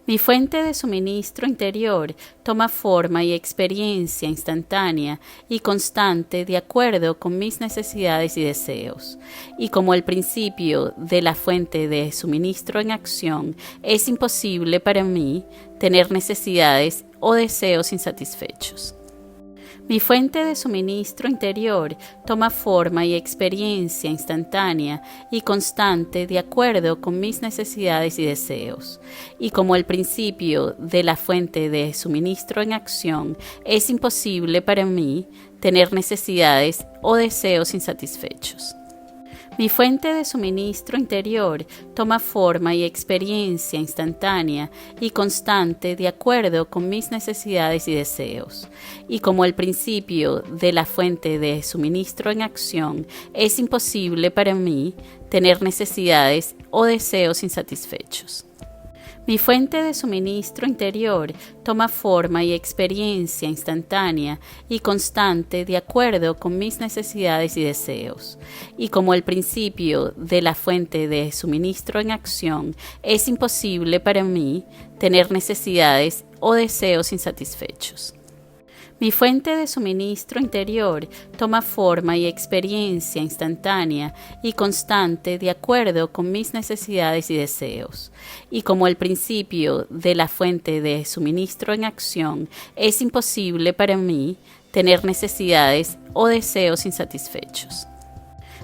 Mi fuente de suministro interior toma forma y experiencia instantánea y constante de acuerdo con mis necesidades y deseos. Y como el principio de la fuente de suministro en acción, es imposible para mí tener necesidades o deseos insatisfechos. Mi fuente de suministro interior toma forma y experiencia instantánea y constante de acuerdo con mis necesidades y deseos. Y como el principio de la fuente de suministro en acción, es imposible para mí tener necesidades o deseos insatisfechos. Mi fuente de suministro interior toma forma y experiencia instantánea y constante de acuerdo con mis necesidades y deseos. Y como el principio de la fuente de suministro en acción, es imposible para mí tener necesidades o deseos insatisfechos. Mi fuente de suministro interior toma forma y experiencia instantánea y constante de acuerdo con mis necesidades y deseos. Y como el principio de la fuente de suministro en acción, es imposible para mí tener necesidades o deseos insatisfechos. Mi fuente de suministro interior toma forma y experiencia instantánea y constante de acuerdo con mis necesidades y deseos. Y como el principio de la fuente de suministro en acción, es imposible para mí tener necesidades o deseos insatisfechos.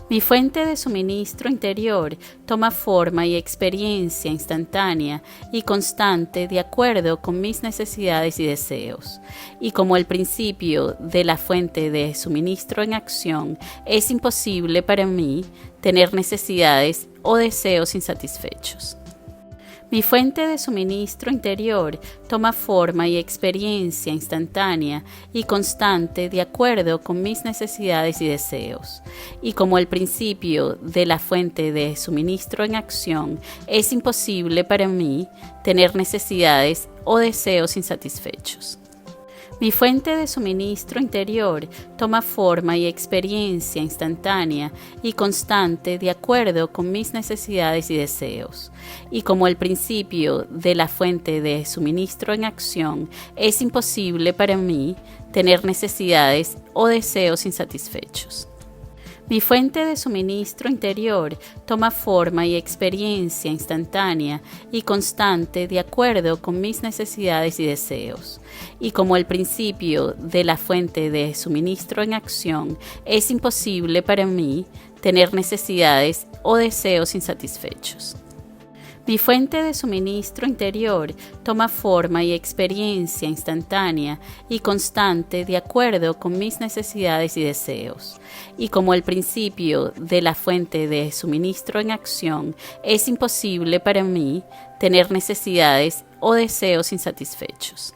Mi fuente de suministro interior toma forma y experiencia instantánea y constante de acuerdo con mis necesidades y deseos. Y como el principio de la fuente de suministro en acción, es imposible para mí tener necesidades o deseos insatisfechos. Mi fuente de suministro interior toma forma y experiencia instantánea y constante de acuerdo con mis necesidades y deseos. Y como el principio de la fuente de suministro en acción, es imposible para mí tener necesidades o deseos insatisfechos. Mi fuente de suministro interior toma forma y experiencia instantánea y constante de acuerdo con mis necesidades y deseos. Y como el principio de la fuente de suministro en acción, es imposible para mí tener necesidades o deseos insatisfechos. Mi fuente de suministro interior toma forma y experiencia instantánea y constante de acuerdo con mis necesidades y deseos. Y como el principio de la fuente de suministro en acción, es imposible para mí tener necesidades o deseos insatisfechos. Mi fuente de suministro interior toma forma y experiencia instantánea y constante de acuerdo con mis necesidades y deseos. Y como el principio de la fuente de suministro en acción, es imposible para mí tener necesidades o deseos insatisfechos.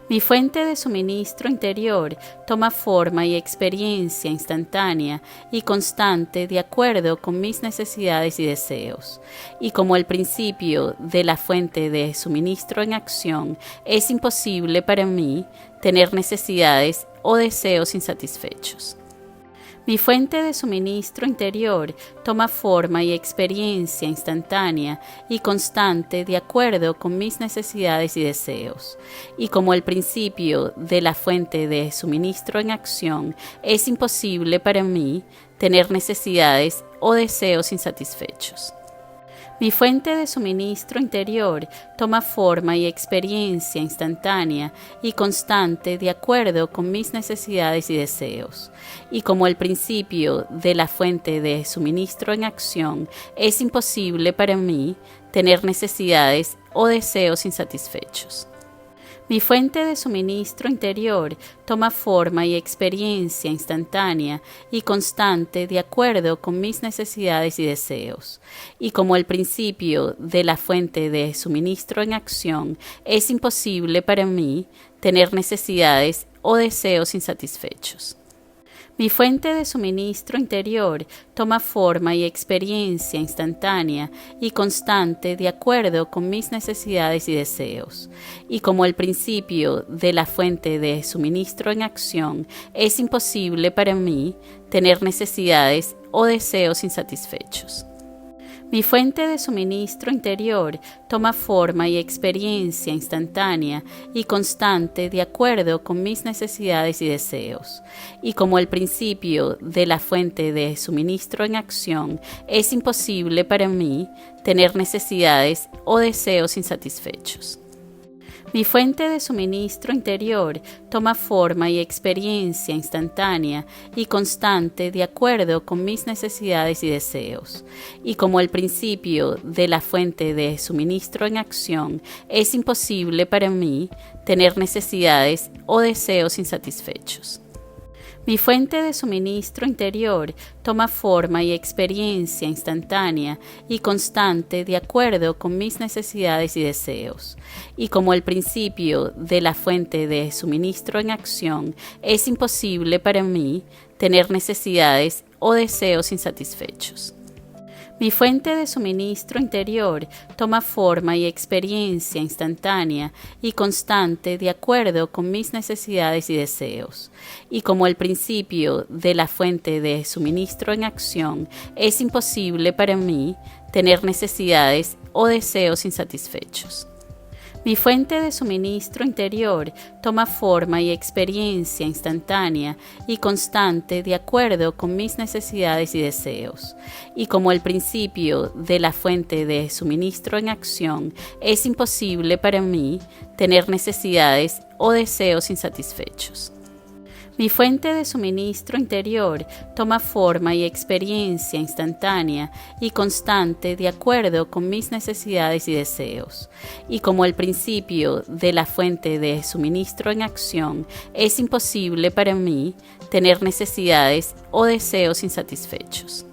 Mi fuente de suministro interior toma forma y experiencia instantánea y constante de acuerdo con mis necesidades y deseos. Y como el principio de la fuente de suministro en acción, es imposible para mí tener necesidades o deseos insatisfechos. Mi fuente de suministro interior toma forma y experiencia instantánea y constante de acuerdo con mis necesidades y deseos. Y como el principio de la fuente de suministro en acción, es imposible para mí tener necesidades o deseos insatisfechos. Mi fuente de suministro interior toma forma y experiencia instantánea y constante de acuerdo con mis necesidades y deseos. Y como el principio de la fuente de suministro en acción, es imposible para mí tener necesidades o deseos insatisfechos. Mi fuente de suministro interior toma forma y experiencia instantánea y constante de acuerdo con mis necesidades y deseos. Y como el principio de la fuente de suministro en acción, es imposible para mí tener necesidades o deseos insatisfechos. Mi fuente de suministro interior toma forma y experiencia instantánea y constante de acuerdo con mis necesidades y deseos. Y como el principio de la fuente de suministro en acción, es imposible para mí tener necesidades o deseos insatisfechos. Mi fuente de suministro interior toma forma y experiencia instantánea y constante de acuerdo con mis necesidades y deseos. Y como el principio de la fuente de suministro en acción, es imposible para mí tener necesidades o deseos insatisfechos. Mi fuente de suministro interior toma forma y experiencia instantánea y constante de acuerdo con mis necesidades y deseos. Y como el principio de la fuente de suministro en acción, es imposible para mí tener necesidades o deseos insatisfechos. Mi fuente de suministro interior toma forma y experiencia instantánea y constante de acuerdo con mis necesidades y deseos. Y como el principio de la fuente de suministro en acción, es imposible para mí tener necesidades o deseos insatisfechos. Mi fuente de suministro interior toma forma y experiencia instantánea y constante de acuerdo con mis necesidades y deseos. Y como el principio de la fuente de suministro en acción, es imposible para mí tener necesidades o deseos insatisfechos. Mi fuente de suministro interior toma forma y experiencia instantánea y constante de acuerdo con mis necesidades y deseos. Y como el principio de la fuente de suministro en acción, es imposible para mí tener necesidades o deseos insatisfechos. Mi fuente de suministro interior toma forma y experiencia instantánea y constante de acuerdo con mis necesidades y deseos. Y como el principio de la fuente de suministro en acción, es imposible para mí tener necesidades o deseos insatisfechos.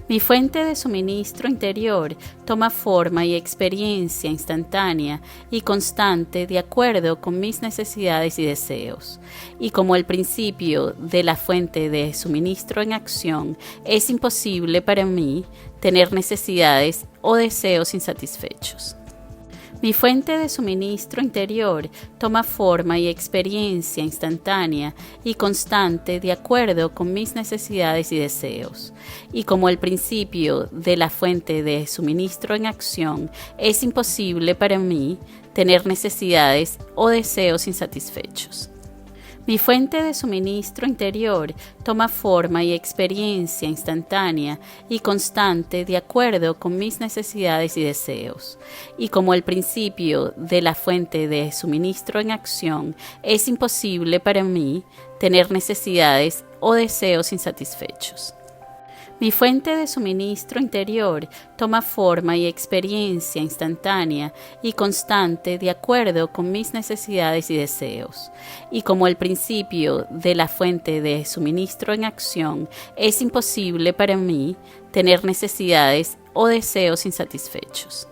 Mi fuente de suministro interior toma forma y experiencia instantánea y constante de acuerdo con mis necesidades y deseos. Y como el principio de la fuente de suministro en acción, es imposible para mí tener necesidades o deseos insatisfechos. Mi fuente de suministro interior toma forma y experiencia instantánea y constante de acuerdo con mis necesidades y deseos. Y como el principio de la fuente de suministro en acción, es imposible para mí tener necesidades o deseos insatisfechos. Mi fuente de suministro interior toma forma y experiencia instantánea y constante de acuerdo con mis necesidades y deseos. Y como el principio de la fuente de suministro en acción, es imposible para mí tener necesidades o deseos insatisfechos. Mi fuente de suministro interior toma forma y experiencia instantánea y constante de acuerdo con mis necesidades y deseos. Y como el principio de la fuente de suministro en acción, es imposible para mí tener necesidades o deseos insatisfechos.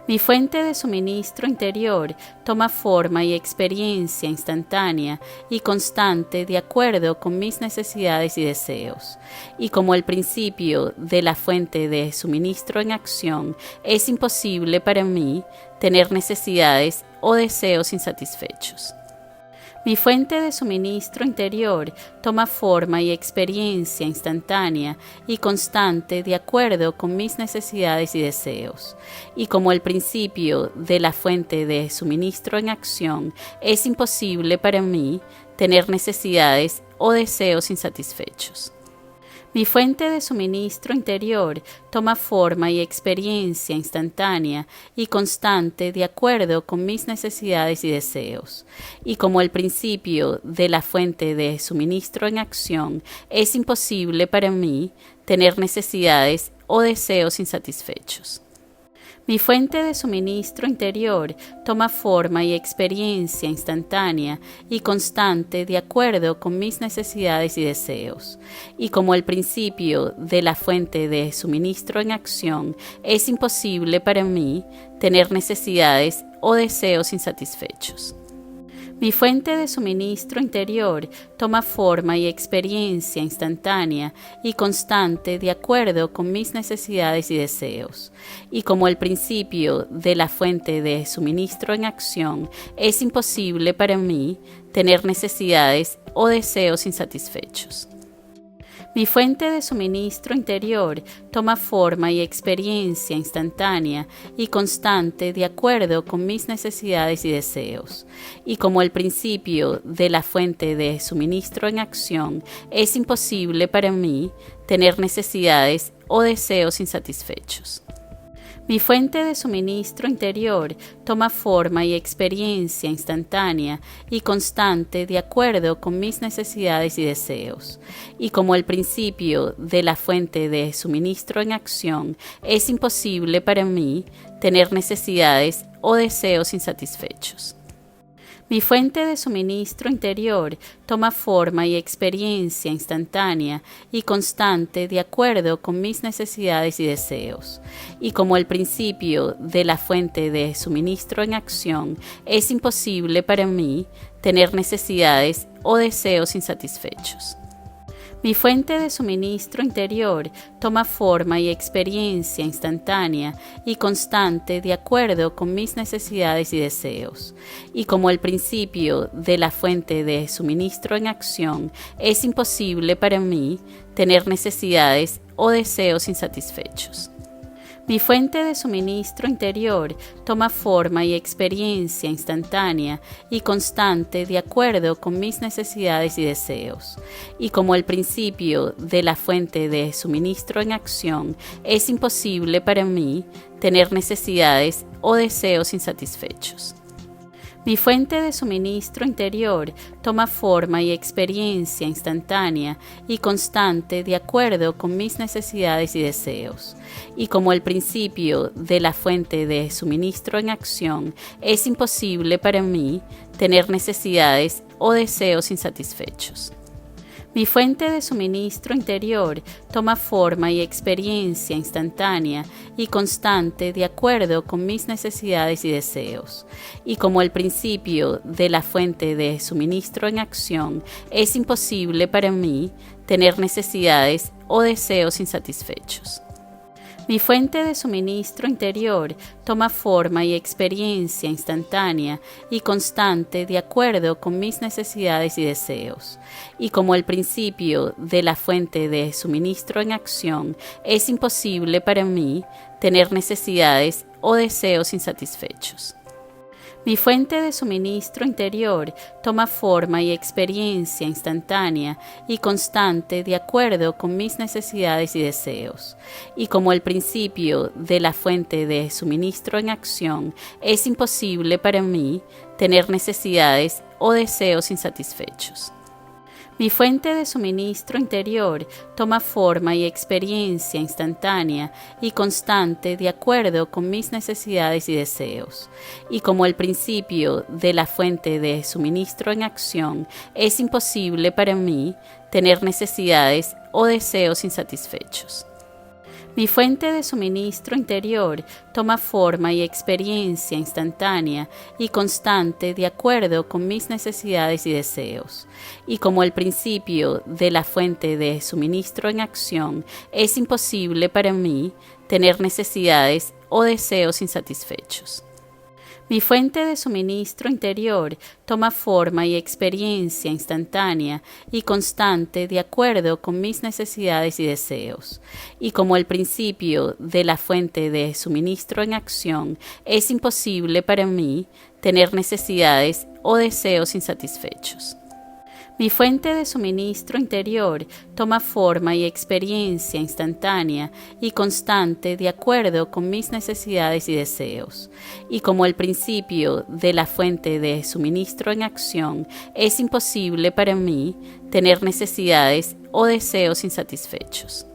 Mi fuente de suministro interior toma forma y experiencia instantánea y constante de acuerdo con mis necesidades y deseos. Y como el principio de la fuente de suministro en acción, es imposible para mí tener necesidades o deseos insatisfechos. Mi fuente de suministro interior toma forma y experiencia instantánea y constante de acuerdo con mis necesidades y deseos. Y como el principio de la fuente de suministro en acción, es imposible para mí tener necesidades o deseos insatisfechos. Mi fuente de suministro interior toma forma y experiencia instantánea y constante de acuerdo con mis necesidades y deseos. Y como el principio de la fuente de suministro en acción, es imposible para mí tener necesidades o deseos insatisfechos. Mi fuente de suministro interior toma forma y experiencia instantánea y constante de acuerdo con mis necesidades y deseos. Y como el principio de la fuente de suministro en acción, es imposible para mí tener necesidades o deseos insatisfechos. Mi fuente de suministro interior toma forma y experiencia instantánea y constante de acuerdo con mis necesidades y deseos. Y como el principio de la fuente de suministro en acción, es imposible para mí tener necesidades o deseos insatisfechos. Mi fuente de suministro interior toma forma y experiencia instantánea y constante de acuerdo con mis necesidades y deseos. Y como el principio de la fuente de suministro en acción, es imposible para mí tener necesidades o deseos insatisfechos. Mi fuente de suministro interior toma forma y experiencia instantánea y constante de acuerdo con mis necesidades y deseos. Y como el principio de la fuente de suministro en acción, es imposible para mí tener necesidades o deseos insatisfechos. Mi fuente de suministro interior toma forma y experiencia instantánea y constante de acuerdo con mis necesidades y deseos. Y como el principio de la fuente de suministro en acción, es imposible para mí tener necesidades o deseos insatisfechos. Mi fuente de suministro interior toma forma y experiencia instantánea y constante de acuerdo con mis necesidades y deseos. Y como el principio de la fuente de suministro en acción, es imposible para mí tener necesidades o deseos insatisfechos. Mi fuente de suministro interior toma forma y experiencia instantánea y constante de acuerdo con mis necesidades y deseos. Y como el principio de la fuente de suministro en acción, es imposible para mí tener necesidades o deseos insatisfechos. Mi fuente de suministro interior toma forma y experiencia instantánea y constante de acuerdo con mis necesidades y deseos. Y como el principio de la fuente de suministro en acción, es imposible para mí tener necesidades o deseos insatisfechos. Mi fuente de suministro interior toma forma y experiencia instantánea y constante de acuerdo con mis necesidades y deseos. Y como el principio de la fuente de suministro en acción, es imposible para mí tener necesidades o deseos insatisfechos. Mi fuente de suministro interior toma forma y experiencia instantánea y constante de acuerdo con mis necesidades y deseos. Y como el principio de la fuente de suministro en acción, es imposible para mí tener necesidades o deseos insatisfechos. Mi fuente de suministro interior toma forma y experiencia instantánea y constante de acuerdo con mis necesidades y deseos. Y como el principio de la fuente de suministro en acción, es imposible para mí tener necesidades o deseos insatisfechos. Mi fuente de suministro interior toma forma y experiencia instantánea y constante de acuerdo con mis necesidades y deseos. Y como el principio de la fuente de suministro en acción, es imposible para mí tener necesidades o deseos insatisfechos. Mi fuente de suministro interior toma forma y experiencia instantánea y constante de acuerdo con mis necesidades y deseos. Y como el principio de la fuente de suministro en acción, es imposible para mí tener necesidades o deseos insatisfechos. Mi fuente de suministro interior toma forma y experiencia instantánea y constante de acuerdo con mis necesidades y deseos. Y como el principio de la fuente de suministro en acción, es imposible para mí tener necesidades o deseos insatisfechos. Mi fuente de suministro interior toma forma y experiencia instantánea y constante de acuerdo con mis necesidades y deseos. Y como el principio de la fuente de suministro en acción, es imposible para mí tener necesidades o deseos insatisfechos.